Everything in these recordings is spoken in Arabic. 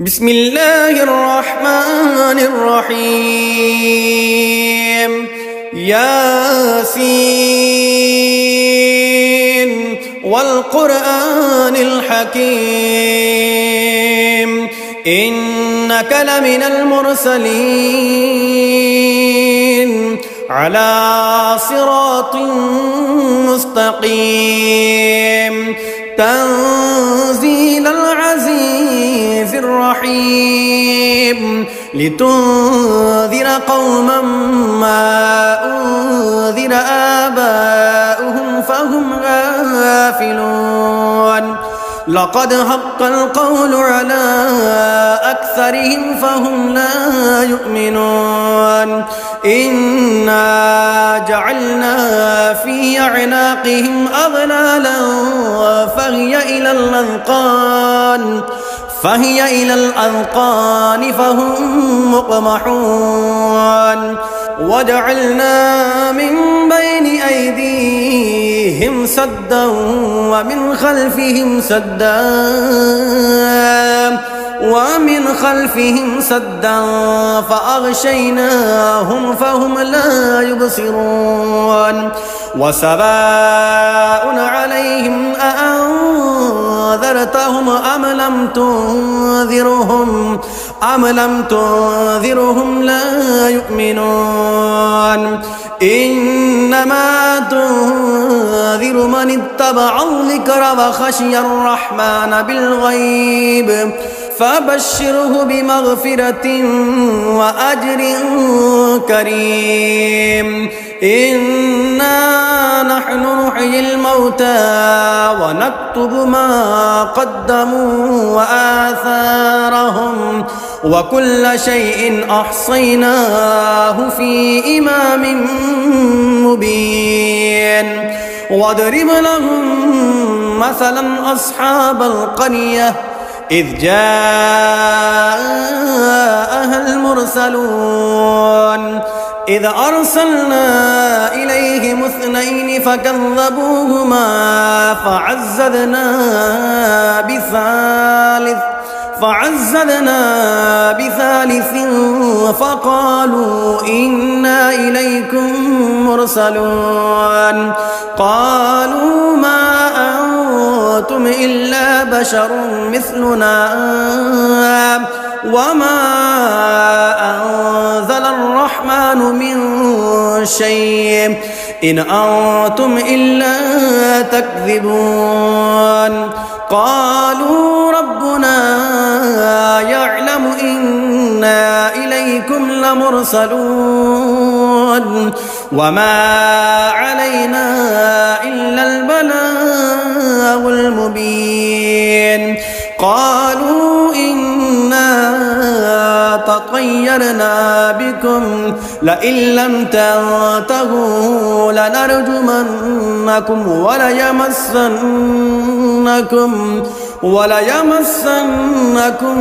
بسم الله الرحمن الرحيم ياسين والقرآن الحكيم إنك لمن المرسلين على صراط مستقيم تنزيل العزيز الرحيم لتنذر قوما ما أنذر آباؤهم فهم غافلون لقد حق القول على أكثرهم فهم لا يؤمنون إنا جعلنا في أعناقهم أغلالا فهي إلى الأذقان فهم مقمحون وجعلنا من بين أيديهم سدا ومن خلفهم سدا فأغشيناهم فهم لا يبصرون وسواء عليهم أأنذرتهم أم لم تنذرهم لا يؤمنون إنما تنذر من اتبع الذكر وخشي الرحمن بالغيب فبشره بمغفرة وأجر كريم إنا نحن نحيي الموتى ونكتب ما قدموا وآثارهم وكل شيء أحصيناه في إمام مبين واضرب لهم مثلا أصحاب القرية إذ جاءها المرسلون إذ أرسلنا إليهم 2 فكذبوهما فعززنا بثالث فقالوا إنا إليكم مرسلون قالوا ما أنتم إلا بشر مثلنا وما أنزل الرحمن من شيء إن أنتم إلا تكذبون قالوا ربنا يعلم إنا إليكم لمرسلون وما علينا إلا البلاغ المبين قالوا إنا تطيرنا بكم لئن لم تنتهوا لنرجمنكم وليمسنكم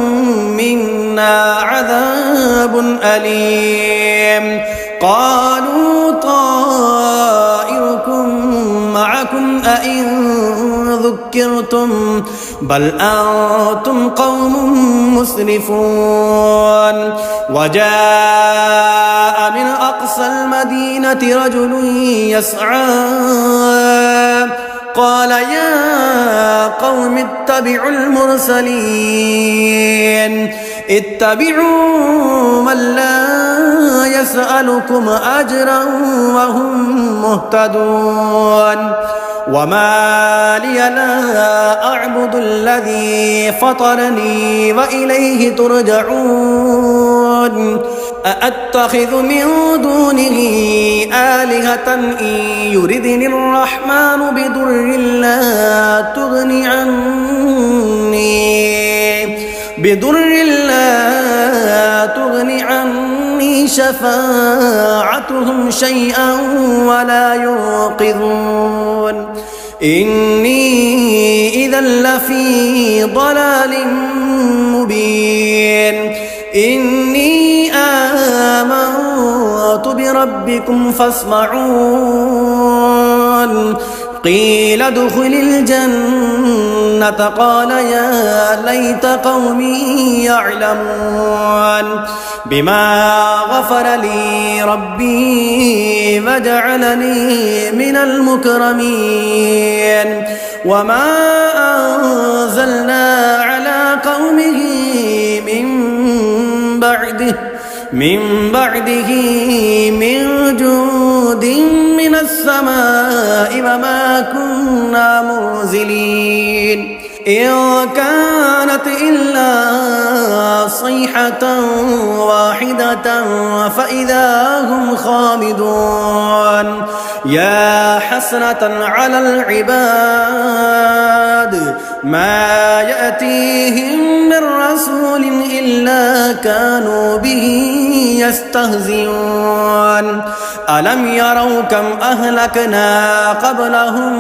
منا عذاب أليم قالوا طائركم معكم أئن ذكرتم بل أنتم قوم مسرفون وجاء من أقصى المدينة رجل يسعى قال يا قوم اتبعوا المرسلين اتبعوا من لا يسألكم أجرا وهم مهتدون وما لي لا أعبد الذي فطرني وإليه ترجعون أأتخذ من دونه آلهة إن يردني الرحمن بضر لا تغني عني شفاعتهم شيئا ولا ينقذون إني إذا لفي ضلال مبين إني آمنت بربكم فاسمعون قيل ادخل الجنة قال يا ليت قومي يعلمون بما غفر لي ربي وجعلني من المكرمين وما أنزلنا على قومه من بعده من جود من السماء وما كنا منزلين إن كانت إلا صيحة واحدة فإذا هم خامدون يا حسرة على العباد ما يأتيهم من رسول إلا كانوا به يستهزئون ألم يروا كم أهلكنا قبلهم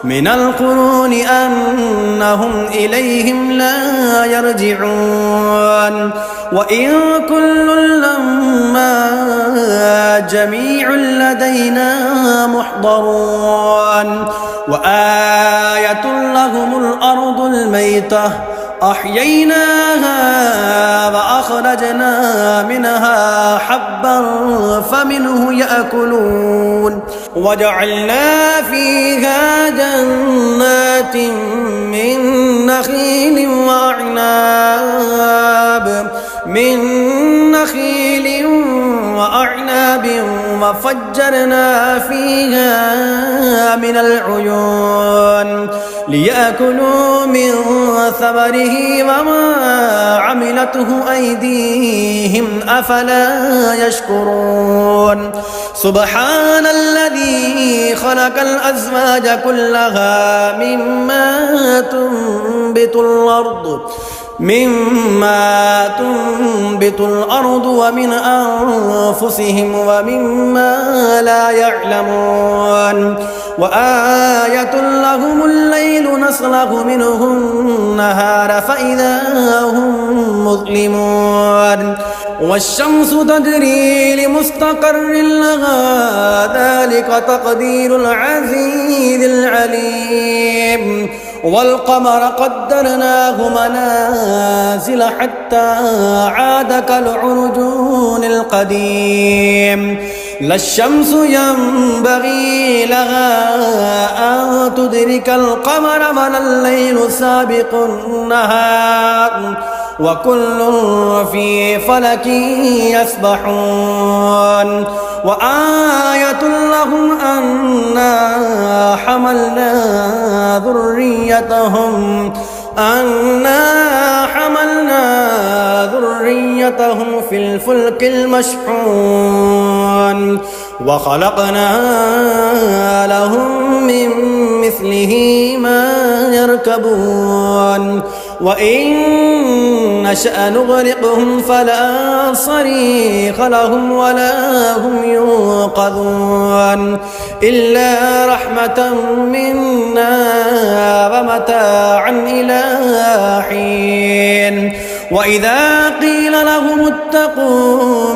من القرون أنهم إليهم لا يرجعون وإن كل لما جميع لدينا محضرون وآية لهم الأرض الميتة أحييناها وأخرجنا منها حبا فمنه يأكلون وجعلنا فيها جنات من نخيل وأعناب وفجرنا فيها من العيون ليأكلوا من ثمره وما عملته أيديهم أفلا يشكرون سبحان الذي خلق الأزواج كلها مما تنبت الأرض ومن أنفسهم ومما لا يعلمون وآية لهم الليل نسلخ منه النهار فإذا هم مظلمون والشمس تجري لمستقر لها ذلك تقدير العزيز العليم والقمر قدرناه منازل حتى عاد كالعرجون القديم لا الشمس ينبغي لها أن تدرك القمر ولا الليل سابق النهار وكل في فلك يسبحون وآية لهم أنا حملنا ذريتهم في الفلك المشحون وخلقنا لهم من مثله ما يركبون وإن نشأ نغرقهم فلا صريخ لهم ولا هم ينقذون إلا رحمة منا ومتاعا إلى حين وإذا قيل لهم اتقوا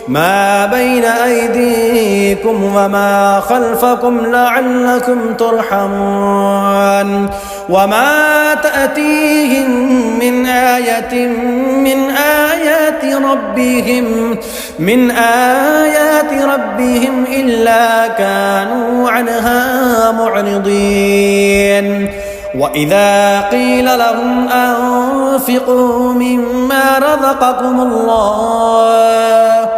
ما بين أيديكم وما خلفكم لعلكم ترحمون وما تأتيهم من آية من آيات ربهم إلا كانوا عنها معرضين وإذا قيل لهم أنفقوا مما رزقكم الله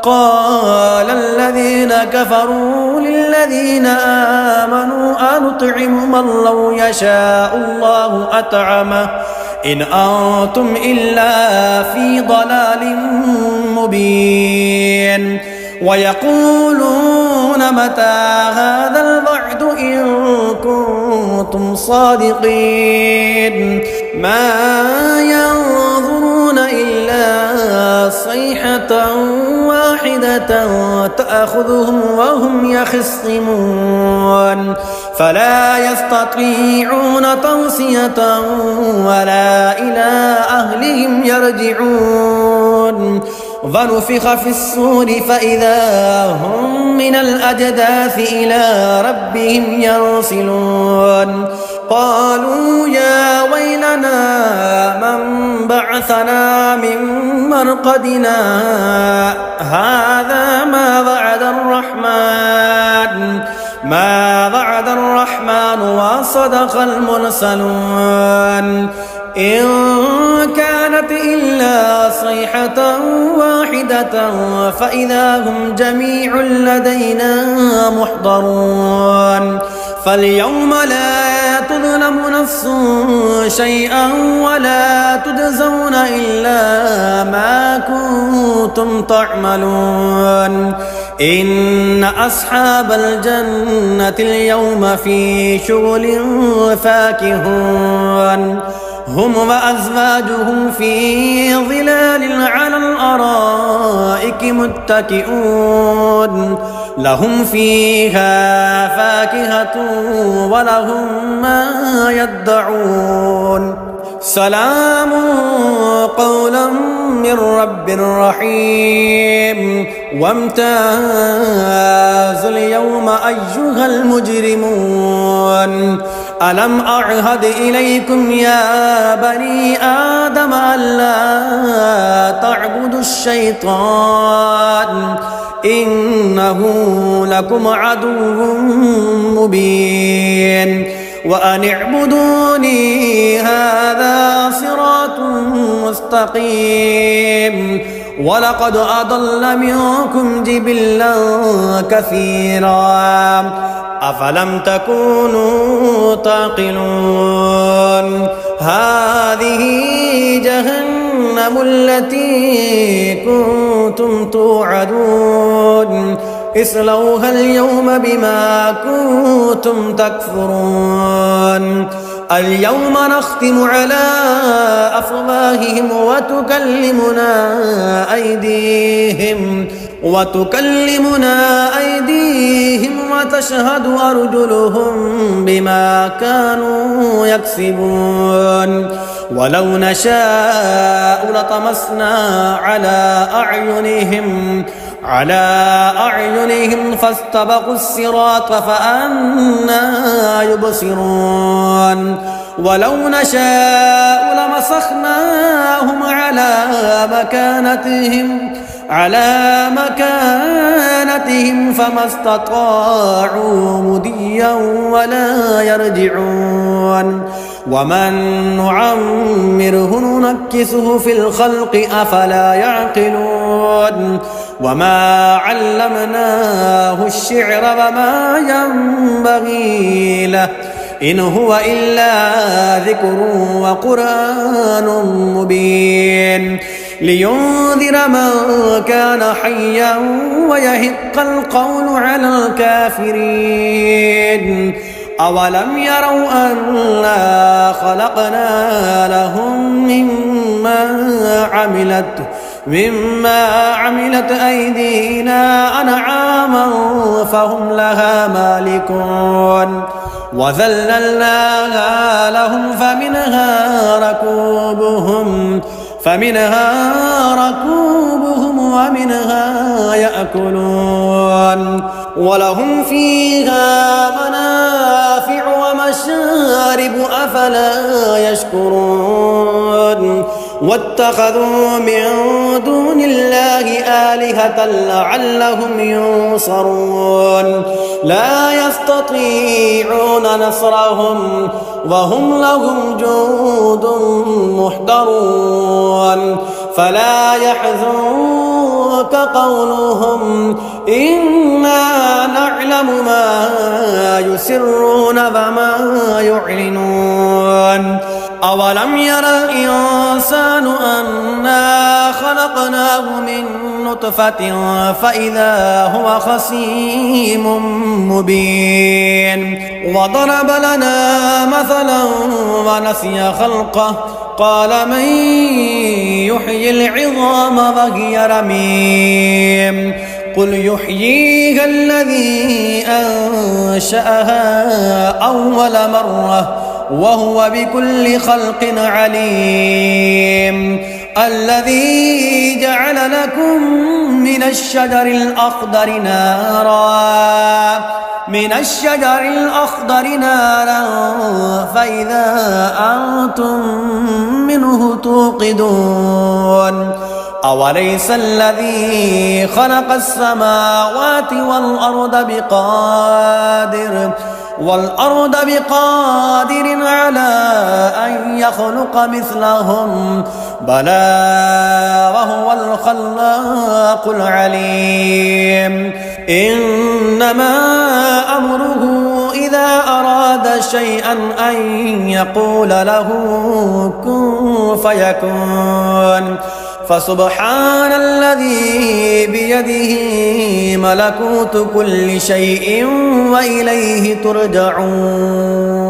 قال الذين كفروا للذين آمنوا أنطعم من لو يشاء الله أطعمه إن أنتم إلا في ضلال مبين ويقولون متى هذا الوعد إن كنتم صادقين ما ينظرون إلا صيحة واحدة تأخذهم وهم يخصمون فلا يستطيعون توصية ولا إلى أهلهم يرجعون ونفخ في الصور فإذا هم من الأجداث إلى ربهم ينسلون قالوا يا ويلنا من بعثنا من مرقدنا هذا ما وعد الرحمن وصدق المرسلون إن كانت إلا صيحة واحدة فإذا هم جميع لدينا محضرون فاليوم لا تظلم نفس شيئا ولا تجزون إلا ما كنتم تعملون إن أصحاب الجنة اليوم في شغل فاكهون هم وأزواجهم في ظلال على الأرائك متكئون لهم فيها فاكهة ولهم ما يدعون سلام قولا من رب رحيم وامتازوا اليوم أيها المجرمون ألم أعهد إليكم يا بني آدم ألا تعبدوا الشيطان إنه لكم عدو مبين وأن اعبدوني هذا صراط مستقيم ولقد أضل منكم جبلا كثيرا أفلم تكونوا تعقلون هذه جهنم التي كنتم توعدون اصلوها اليوم بما كنتم تكفرون اليوم نختم على أفواههم وتكلمنا أيديهم وتشهد أرجلهم بما كانوا يكسبون ولو نشاء لطمسنا على أعينهم فاستبقوا الصراط فأنى يبصرون ولو نشاء لمسخناهم على مكانتهم فما استطاعوا مضيا ولا يرجعون ومن نعمره ننكسه في الخلق أفلا يعقلون وما علمناه الشعر وما ينبغي له إن هو إلا ذكر وقرآن مبين لينذر من كان حيا ويحق القول على الكافرين أولم يروا أنا خلقنا لهم مما عملت أيدينا أنعاما فهم لها مالكون وذللناها لهم فمنها ركوبهم ومنها يأكلون ولهم فيها منافع ومشارب أفلا يشكرون واتخذوا من دون الله آلهة لعلهم ينصرون لا يستطيعون نصرهم وهم لهم جند محضرون فلا يحزنك قولهم إنا نعلم ما يسرون وما يعلنون أولم ير الإنسان أنا خلقناه من نطفة فإذا هو خصيم مبين وضرب لنا مثلا ونسي خلقه قال من يحيي العظام وهي رميم قل يحييها الذي أنشأها أول مرة وهو بكل خلق عليم الذي جعل لكم من الشجر الأخضر نارا فإذا أنتم منه توقدون أوليس الذي خلق السماوات والأرض بقادر على أن يخلق مثلهم بلى وهو الخلاق العليم إنما أمره إذا أراد شيئا أن يقول له كن فيكون فسبحان الذي بيده ملكوت كل شيء وإليه ترجعون.